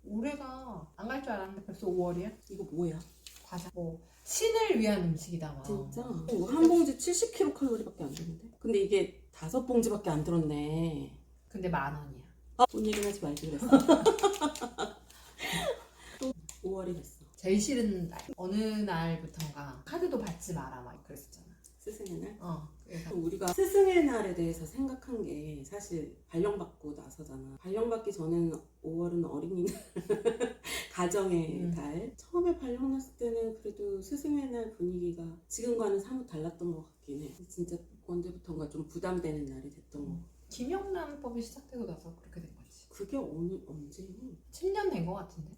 올해가 안 갈 줄 알았는데 벌써 5월이야? 이거 뭐야? 과자. 뭐 신을 위한 음식이다 막. 진짜? 한 봉지 70kcal 밖에 안 되는데? 근데 이게 5봉지밖에 안 들었네. 근데 10,000원이야. 돈 얘기 하지 말지 그랬어. 또 5월이 됐어. 제일 싫은 날. 어느 날부턴가 카드도 받지 마라 막 그랬었잖아. 스승의 날? 그래서 우리가 스승의 날에 대해서 생각한 게 사실 발령받고 나서잖아. 발령받기 전에는 5월은 어린이날, 가정의 달. 처음에 발령 났을 때는 그래도 스승의 날 분위기가 지금과는 사뭇 달랐던 것 같긴 해. 진짜 언제부턴가 좀 부담되는 날이 됐던 것 같아. 김영란법이 시작되고 나서 그렇게 된 거지. 그게 언제니? 10년 된 거 같은데.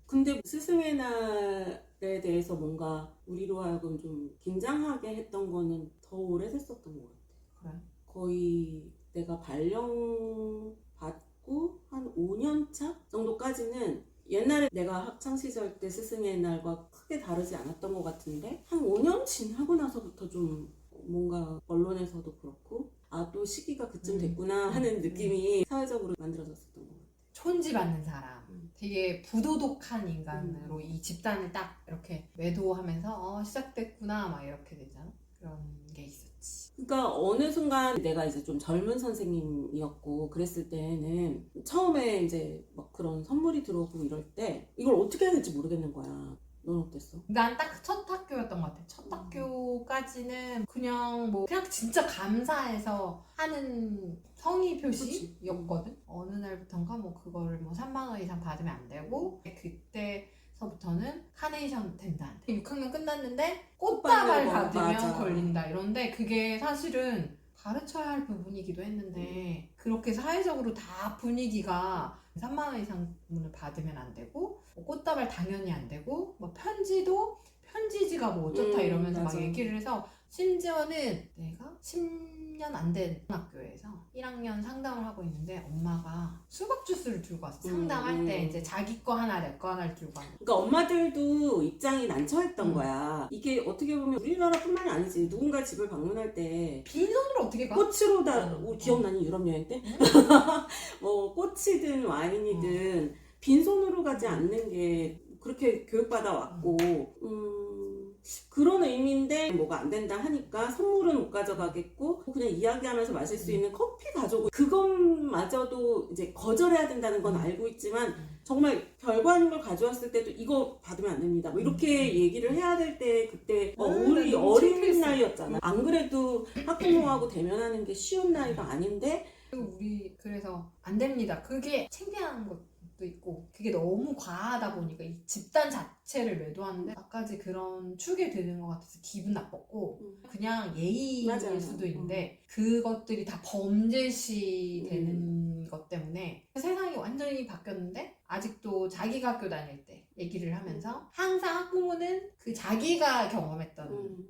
근데 스승의 날에 대해서 뭔가 우리로 하여금 좀 긴장하게 했던 거는 더 오래됐었던 것 같아. 그래? 거의 내가 발령 받고 한 5년 차 정도까지는 옛날에 내가 학창시절 때 스승의 날과 크게 다르지 않았던 것 같은데 한 5년 지나고 나서부터 좀 뭔가 언론에서도 그렇고 또 시기가 그쯤 됐구나 하는 느낌이 사회적으로 만들어졌었던 것 같아. 촌지 받는 사람. 되게 부도덕한 인간으로 이 집단을 딱 이렇게 매도하면서 시작됐구나 막 이렇게 되잖아. 그런 게 있었지. 그러니까 어느 순간 내가 이제 좀 젊은 선생님이었고 그랬을 때는 처음에 이제 막 그런 선물이 들어오고 이럴 때 이걸 어떻게 해야 될지 모르겠는 거야. 넌 어땠어? 난 딱 첫 학교였던 것 같아. 첫 학교까지는 그냥 진짜 감사해서 하는 성의 표시였거든. 어느 날부턴가 그거를 3만 원 이상 받으면 안 되고 그때서부터는 카네이션 된다. 6학년 끝났는데 꽃다발 받으면 맞아. 걸린다 이런데 그게 사실은 가르쳐야 할 부분이기도 했는데 그렇게 사회적으로 다 분위기가 3만 원 이상을 받으면 안 되고 꽃다발 당연히 안 되고 편지지가 어쩌다 이러면서 맞아. 막 얘기를 해서 심지어는 내가 10년 안 된 학교에서 1학년 상담을 하고 있는데 엄마가 수박 주스를 들고 왔어. 상담할 때 이제 자기 거 하나 내 거 하나를 들고 왔는데 그러니까 엄마들도 입장이 난처했던 거야. 이게 어떻게 보면 우리나라뿐만이 아니지. 누군가 집을 방문할 때 빈손으로 어떻게 가? 꽃으로 기억나니 유럽 여행 때? 뭐 꽃이든 와인이든 빈손으로 가지 않는 게 그렇게 교육받아 왔고 그런 의미인데 뭐가 안 된다 하니까 선물은 못 가져가겠고 그냥 이야기하면서 마실 수 있는 커피 가져오고 그것마저도 이제 거절해야 된다는 건 알고 있지만 정말 별거 아닌 걸 가져왔을 때도 이거 받으면 안 됩니다 뭐 이렇게 얘기를 해야 될 때 그때 우리 어린 나이였잖아. 안 그래도 학부모하고 대면하는 게 쉬운 나이가 아닌데 우리 그래서 안 됩니다. 그게 창피한 것도 있고 그게 너무 과하다 보니까 이 집단 자체를 매도하는데 나까지 그런 축에 드는 것 같아서 기분 나빴고 그냥 예의일 맞아. 수도 있는데 그것들이 다 범죄시 되는 것 때문에 세상이 완전히 바뀌었는데 아직도 자기가 학교 다닐 때 얘기를 하면서 항상 학부모는 그 자기가 경험했던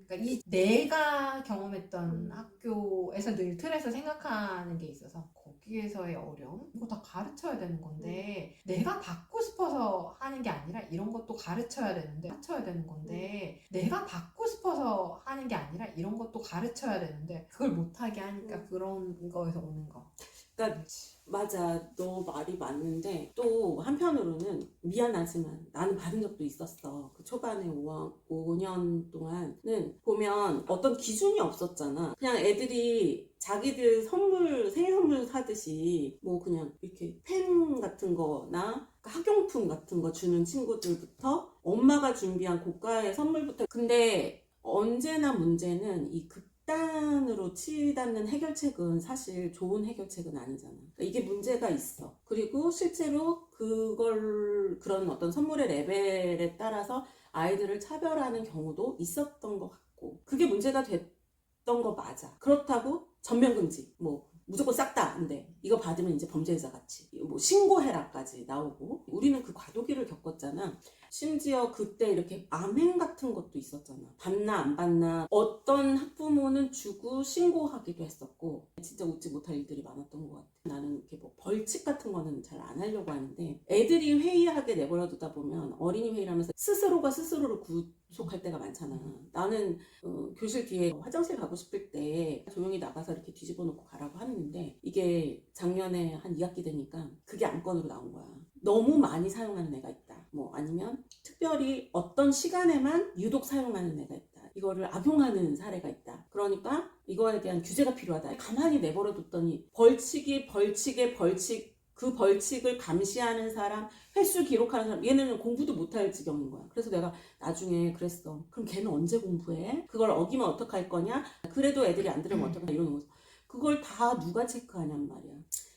그러니까 이 내가 경험했던 학교에서 늘 틀에서 생각하는 게 있어서 거기에서의 어려움 이거 다 가르쳐야 되는 건데 내가 받고 싶어서 하는 게 아니라 이런 것도 가르쳐야 되는 건데 내가 받고 싶어서 하는 게 아니라 이런 것도 가르쳐야 되는데 그걸 못하게 하니까 그런 거에서 오는 거. 그러니까 맞아. 너 말이 맞는데 또 한편으로는 미안하지만 나는 받은 적도 있었어. 그 초반에 5년 동안은 보면 어떤 기준이 없었잖아. 그냥 애들이 자기들 생일 선물 사듯이 뭐 그냥 이렇게 펜 같은 거나 학용품 같은 거 주는 친구들부터 엄마가 준비한 고가의 선물부터 근데 언제나 문제는 이 극단으로 치닫는 해결책은 사실 좋은 해결책은 아니잖아. 그러니까 이게 문제가 있어. 그리고 실제로 그런 어떤 선물의 레벨에 따라서 아이들을 차별하는 경우도 있었던 것 같고 그게 문제가 됐던 거 맞아. 그렇다고 전면금지 무조건 싹 다 안 돼. 이거 받으면 이제 범죄자 같이 신고해라까지 나오고 우리는 그 과도기를 겪었잖아. 심지어 그때 이렇게 암행 같은 것도 있었잖아. 받나 안 받나 어떤 학부모는 주고 신고하기도 했었고 진짜 웃지 못할 일들이 많았던 것 같아. 나는 이렇게 벌칙 같은 거는 잘 안 하려고 하는데 애들이 회의하게 내버려두다 보면 어린이 회의라면서 스스로가 스스로를 구속할 때가 많잖아. 나는 교실 뒤에 화장실 가고 싶을 때 조용히 나가서 이렇게 뒤집어 놓고 가라고 하는데 이게 작년에 한 2학기 되니까 그게 안건으로 나온 거야. 너무 많이 사용하는 애가 있다. 뭐 아니면 특별히 어떤 시간에만 유독 사용하는 애가 있다. 이거를 악용하는 사례가 있다. 그러니까 이거에 대한 규제가 필요하다. 가만히 내버려 뒀더니 벌칙이 벌칙에 벌칙, 그 벌칙을 감시하는 사람, 횟수 기록하는 사람, 얘네는 공부도 못할 지경인 거야. 그래서 내가 나중에 그랬어. 그럼 걔는 언제 공부해? 그걸 어기면 어떡할 거냐? 그래도 애들이 안 들으면 어떡하냐? 이러는 거죠. 그걸 다 누가 체크하냔 말이야.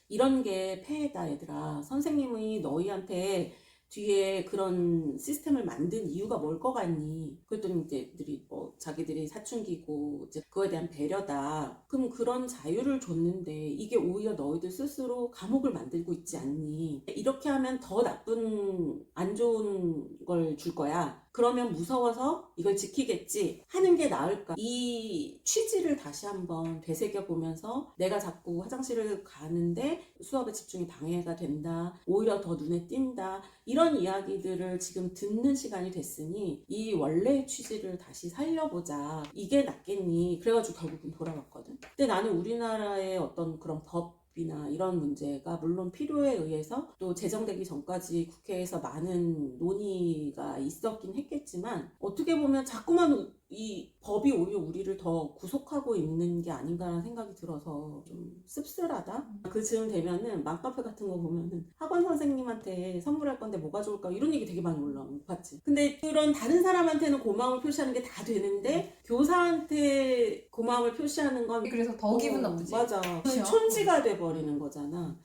이런 게 폐해다, 얘들아. 선생님이 너희한테 뒤에 그런 시스템을 만든 이유가 뭘 거 같니? 그랬더니 이제 애들이 뭐 자기들이 사춘기고 이제 그거에 대한 배려다. 그럼 그런 자유를 줬는데 이게 오히려 너희들 스스로 감옥을 만들고 있지 않니? 이렇게 하면 더 나쁜 안 좋은 걸 줄 거야. 그러면 무서워서 이걸 지키겠지 하는 게 나을까? 이 취지를 다시 한번 되새겨 보면서 내가 자꾸 화장실을 가는데 수업에 집중이 방해가 된다. 오히려 더 눈에 띈다. 이런 이야기들을 지금 듣는 시간이 됐으니 이 원래의 취지를 다시 살려보자. 이게 낫겠니? 그래가지고 결국은 돌아왔거든. 근데 나는 우리나라의 어떤 그런 법이나 이런 문제가 물론 필요에 의해서 또 제정되기 전까지 국회에서 많은 논의가 있었긴 했겠지만 어떻게 보면 자꾸만 이 법이 오히려 우리를 더 구속하고 있는 게 아닌가라는 생각이 들어서 좀 씁쓸하다. 그 즈음 되면은 맘카페 같은 거 보면은 학원 선생님한테 선물할 건데 뭐가 좋을까 이런 얘기 되게 많이 올라오는 거 봤지. 근데 그런 다른 사람한테는 고마움을 표시하는 게 다 되는데 교사한테 고마움을 표시하는 건 그래서 더 기분 나쁘지. 맞아. 그쵸? 촌지가 돼버리는 거잖아.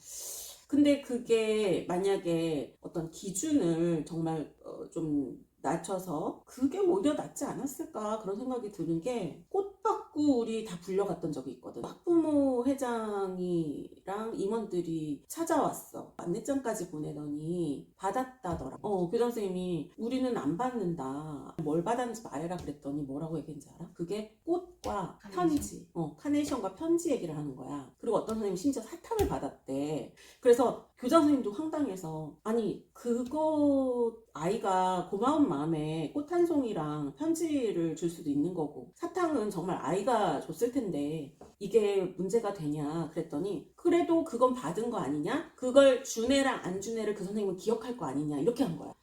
근데 그게 만약에 어떤 기준을 정말 좀 낮춰서 그게 오히려 낫지 않았을까 그런 생각이 드는 게 꽃 받고 우리 다 불려갔던 적이 있거든. 학부모 회장이랑 임원들이 찾아왔어. 안내장까지 보내더니 받았다더라. 교장 선생님이 우리는 안 받는다. 뭘 받았는지 말해라 그랬더니 뭐라고 얘기했는지 알아? 그게 꽃과 편지, 카네이션과 편지 얘기를 하는 거야. 그리고 어떤 선생님이 심지어 사탕을 받았대. 그래서 교장 선생님도 황당해서 아니 그거 아이가 고마운 마음에 꽃 한 송이랑 편지를 줄 수도 있는 거고 사탕은 정말 아이가 줬을 텐데 이게 문제가 되냐 그랬더니 그래도 그건 받은 거 아니냐? 그걸 준 애랑 안 준 애를 그 선생님은 기억할 거 아니냐 이렇게 한 거야.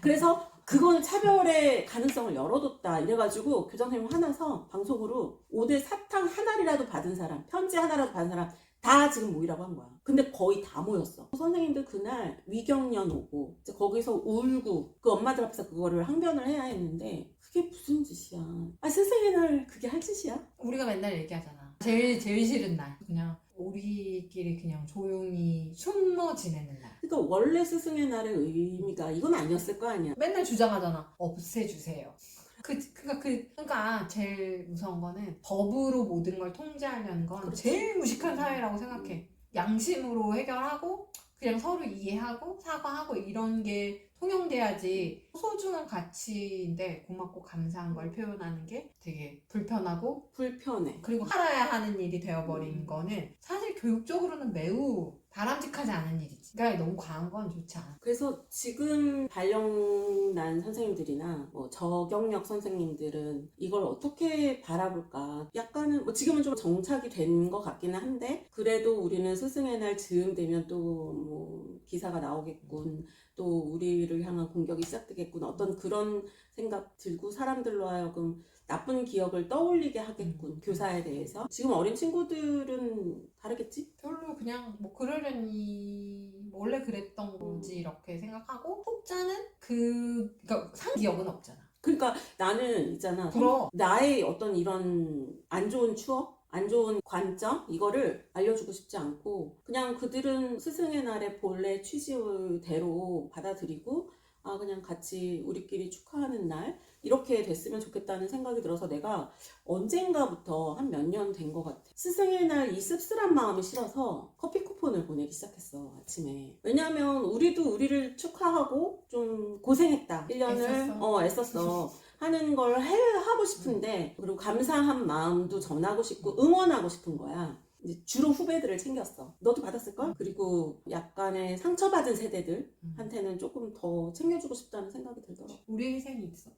그래서 그거는 차별의 가능성을 열어뒀다 이래가지고 교장 선생님 화나서 방송으로 오늘 사탕 하나라도 받은 사람 편지 하나라도 받은 사람 다 지금 모이라고 한 거야. 근데 거의 다 모였어. 선생님들 그날 위경련 오고 이제 거기서 울고 그 엄마들 앞에서 그거를 항변을 해야 했는데 그게 무슨 짓이야. 스승의 날 그게 할 짓이야? 우리가 맨날 얘기하잖아. 제일 싫은 날. 그냥 우리끼리 그냥 조용히 숨어 지내는 날. 그러니까 원래 스승의 날의 의미가 이건 아니었을 거 아니야. 맨날 주장하잖아. 없애주세요. 그러니까 제일 무서운 거는 법으로 모든 걸 통제하려는 건 그렇지. 제일 무식한 사회라고 생각해. 양심으로 해결하고 그냥 서로 이해하고 사과하고 이런 게 통용돼야지. 소중한 가치인데 고맙고 감사한 걸 표현하는 게 되게 불편하고 불편해. 그리고 살아야 하는 일이 되어버린 거는 사실 교육적으로는 매우 바람직하지 않은 일이지. 그러니까 너무 과한 건 좋지 않아. 그래서 지금 발령난 선생님들이나 뭐 저경력 선생님들은 이걸 어떻게 바라볼까? 약간은 뭐 지금은 좀 정착이 된 것 같기는 한데 그래도 우리는 스승의 날 즈음 되면 또 뭐 기사가 나오겠군. 또 우리를 향한 공격이 시작되겠군. 어떤 그런 생각 들고 사람들로 하여금 나쁜 기억을 떠올리게 하겠군. 교사에 대해서. 지금 어린 친구들은 다르겠지? 별로 그냥 뭐 그러려니 원래 그랬던 거지 이렇게 생각하고 혹자는 그러니까 상 기억은 없잖아. 그러니까 나는 있잖아. 부러워. 나의 어떤 이런 안 좋은 추억? 안 좋은 관점? 이거를 알려주고 싶지 않고 그냥 그들은 스승의 날의 본래 취지대로 받아들이고 그냥 같이 우리끼리 축하하는 날 이렇게 됐으면 좋겠다는 생각이 들어서 내가 언젠가부터 한 몇 년 된 것 같아. 스승의 날 이 씁쓸한 마음이 싫어서 커피 쿠폰을 보내기 시작했어 아침에. 왜냐하면 우리도 우리를 축하하고 좀 고생했다 1년을 애썼어 하는 걸 하고 싶은데 그리고 감사한 마음도 전하고 싶고 응원하고 싶은 거야. 이제 주로 후배들을 챙겼어. 너도 받았을걸? 그리고 약간의 상처받은 세대들한테는 조금 더 챙겨주고 싶다는 생각이 들더라고. 우리 희생이 있었다.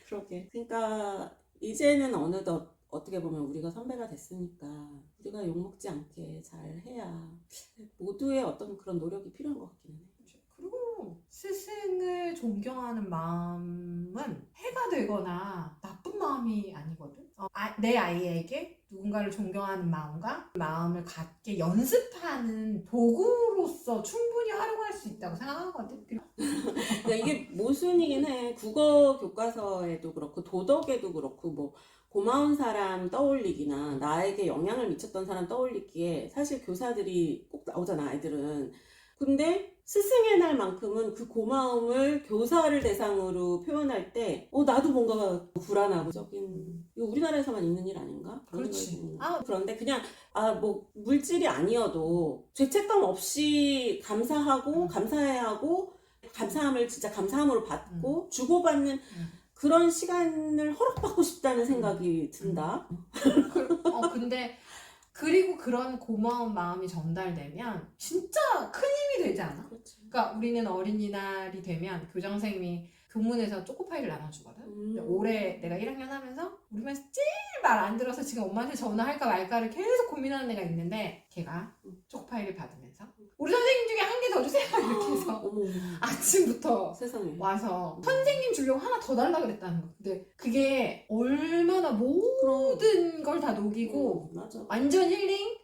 그러게. 그러니까 이제는 어느덧 어떻게 보면 우리가 선배가 됐으니까 우리가 욕먹지 않게 잘 해야 모두의 어떤 그런 노력이 필요한 것 같기는 해. 그리고 스승을 존경하는 마음은 해가 되거나 나쁜 마음이 아니거든. 내 아이에게 누군가를 존경하는 마음과 마음을 갖게 연습하는 도구로서 충분히 활용할 수 있다고 생각하거든. 그러니까 이게 모순이긴 해. 국어 교과서에도 그렇고 도덕에도 그렇고 뭐 고마운 사람 떠올리기나 나에게 영향을 미쳤던 사람 떠올리기에 사실 교사들이 꼭 나오잖아, 아이들은. 근데 스승의 날만큼은 그 고마움을 교사를 대상으로 표현할 때 나도 뭔가 불안하고 이거 우리나라에서만 있는 일 아닌가? 그렇지. 그런데 그냥 뭐 물질이 아니어도 죄책감 없이 감사하고 감사해야 하고 감사함을 진짜 감사함으로 받고 주고받는 그런 시간을 허락받고 싶다는 생각이 든다. 근데 그리고 그런 고마운 마음이 전달되면 진짜 큰 힘이 되지 않아? 그렇지. 그러니까 우리는 어린이날이 되면 교장 선생님이 교문에서 초코파이를 나눠주거든. 올해 내가 1학년 하면서 우리 반에서 제일 말 안 들어서 지금 엄마한테 전화할까 말까를 계속 고민하는 애가 있는데 걔가 초코파이를 받으면서 우리 선생님 중에 한 개 더 주세요 이렇게 해서 아침부터 세상에 와서 선생님 주려고 하나 더 달라 그랬다는 거. 근데 그게 얼마나 모든 걸 다 녹이고 맞아. 완전 힐링?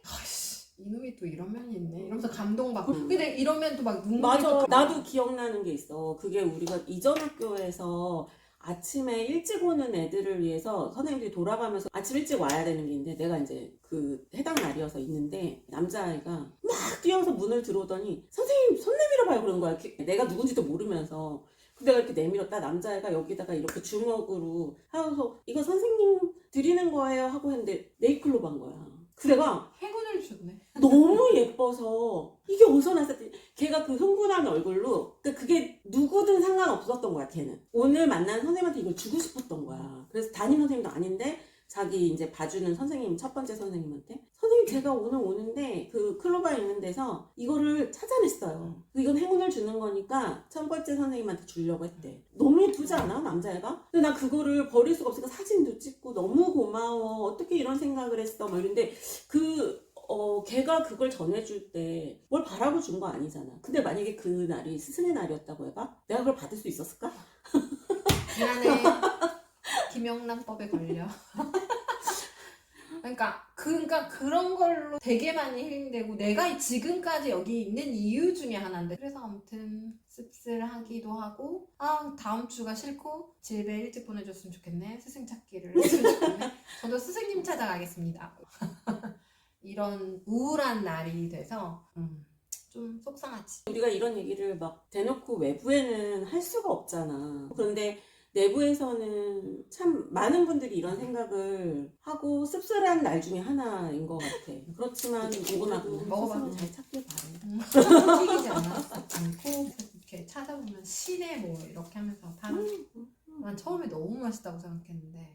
이놈이 또 이런 면이 있네 이러면서 감동받고 근데 이러면 또 막 눈물이 맞아. 나도 기억나는 게 있어. 그게 우리가 이전 학교에서 아침에 일찍 오는 애들을 위해서 선생님들이 돌아가면서 아침 일찍 와야 되는 게 있는데 내가 이제 그 해당 날이어서 있는데 남자아이가 막 뛰어서 문을 들어오더니 선생님 손 내밀어 봐요 그런 거야. 내가 누군지도 모르면서 내가 이렇게 내밀었다 남자애가 여기다가 이렇게 주먹으로 하면서 이거 선생님 드리는 거예요 하고 했는데 네이클로바 한 거야. 그 내가 행운을 줬네. 너무 예뻐서 이게 어디서 났었지? 걔가 그 흥분한 얼굴로 그게 누구든 상관없었던 거야. 걔는 오늘 만난 선생님한테 이걸 주고 싶었던 거야. 그래서 담임 선생님도 아닌데 자기 이제 봐주는 선생님 첫 번째 선생님한테 선생님 제가 오늘 오는데 그 클로바 있는 데서 이거를 찾아냈어요. 이건 행운을 주는 거니까 첫 번째 선생님한테 주려고 했대. 너무 예쁘지 않아 남자애가? 근데 나 그거를 버릴 수가 없으니까 사진도 찍고 너무 고마워 어떻게 이런 생각을 했어 막 이런데 걔가 그걸 전해줄 때 뭘 바라고 준 거 아니잖아. 근데 만약에 그 날이 스승의 날이었다고 해봐? 내가 그걸 받을 수 있었을까? 미안해. 김영란법에 걸려. 그러니까 그런 걸로 되게 많이 힐링되고 내가 지금까지 여기 있는 이유 중에 하나인데 그래서 아무튼 씁쓸하기도 하고 다음 주가 싫고 집에 일찍 보내줬으면 좋겠네. 스승 찾기를 했으면 좋겠네. 저도 스승님 찾아가겠습니다. 이런 우울한 날이 돼서 좀 속상하지. 우리가 이런 얘기를 막 대놓고 외부에는 할 수가 없잖아. 그런데 내부에서는 참 많은 분들이 이런 생각을 하고 씁쓸한 날 중에 하나인 것 같아. 그렇지만 누구나도 스승을 잘 찾길 바래. 튀기지 않고 이렇게 찾아보면 시내 뭐 이렇게 하면서 파는 난 처음에 너무 맛있다고 생각했는데